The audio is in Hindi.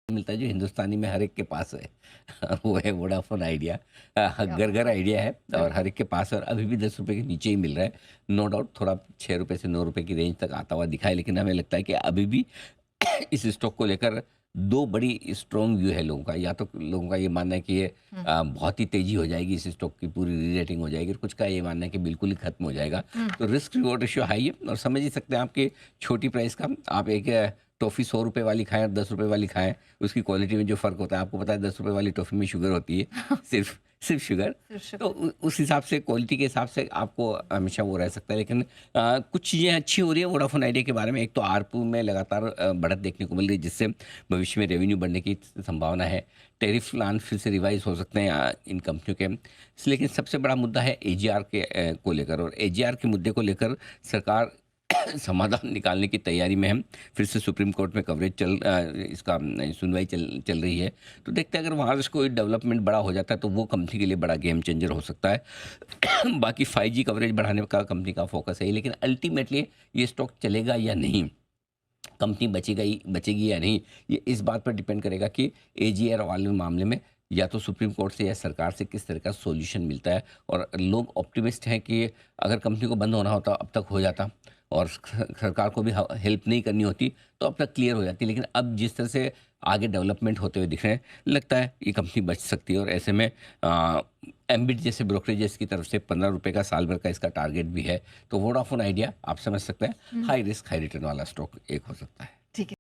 मिलता है जो हिंदुस्तानी में हर एक के पास है। और वो है वोडाफोन आइडिया। क्या घर बात घर है! आइडिया है और बिल्कुल। हर एक के पास है और अभी भी 10 रुपए के नीचे ही मिल रहा है। नो डाउट थोड़ा 6 रुपए से 9 रुपए की रेंज तक आता हुआ दिखा है, लेकिन हमें लगता है कि अभी भी इस स्टॉक को लेकर दो बड़ी स्ट्रॉन्ग व्यू है लोगों का। या तो लोगों का ये मानना है कि ये हुँ, बहुत ही तेजी हो जाएगी, इस स्टॉक की पूरी री रेटिंग हो जाएगी, और कुछ का ये मानना है कि बिल्कुल ही खत्म हो जाएगा। हुँ, तो रिस्क रिवॉर्ड रेशियो हाई है और समझ ही सकते हैं आपकी छोटी प्राइस का। आप एक टॉफ़ी 100 रुपए वाली खाएँ और 10 रुपए वाली खाएँ, उसकी क्वालिटी में जो फ़र्क होता है आपको पता है। 10 रुपए वाली टॉफ़ी में शुगर होती है, सिर्फ़ सिर्फ़ शुगर। सिर्फ तो शुगर। उस हिसाब से क्वालिटी के हिसाब से आपको हमेशा वो रह सकता है। लेकिन कुछ चीज़ें अच्छी हो रही है वोडाफ़ोन आइडिया के बारे में। एक तो आरपू में लगातार बढ़त देखने को मिल रही है, जिससे भविष्य में रेवेन्यू बढ़ने की संभावना है। टैरिफ प्लान फिर से रिवाइज़ हो सकते हैं इन कंपनियों के। लेकिन सबसे बड़ा मुद्दा है एजीआर के को लेकर, और एजीआर के मुद्दे को लेकर सरकार समाधान निकालने की तैयारी में है। फिर से सुप्रीम कोर्ट में कवरेज इसका सुनवाई चल रही है। तो देखते हैं अगर वहाँ से कोई डेवलपमेंट बड़ा हो जाता है तो वो कंपनी के लिए बड़ा गेम चेंजर हो सकता है। बाकी 5G कवरेज बढ़ाने का कंपनी का फोकस है, लेकिन अल्टीमेटली ये स्टॉक चलेगा या नहीं, कंपनी बचेगी या नहीं, ये इस बात पर डिपेंड करेगा कि एजीआर वाले मामले में या तो सुप्रीम कोर्ट से या सरकार से किस तरह का सॉल्यूशन मिलता है। और लोग ऑप्टिमिस्ट हैं कि अगर कंपनी को बंद होना होता अब तक हो जाता, और सरकार को भी हेल्प नहीं करनी होती तो अब तक क्लियर हो जाती। लेकिन अब जिस तरह से आगे डेवलपमेंट होते हुए दिख रहे हैं, लगता है ये कंपनी बच सकती है। और ऐसे में एम्बिट जैसे ब्रोकरेजेस की तरफ से 15 रुपए का साल भर का इसका टारगेट भी है। तो वोडाफोन आइडिया आप समझ सकते हैं हुँ, हाई रिस्क हाई रिटर्न वाला स्टॉक एक हो सकता है। ठीक है।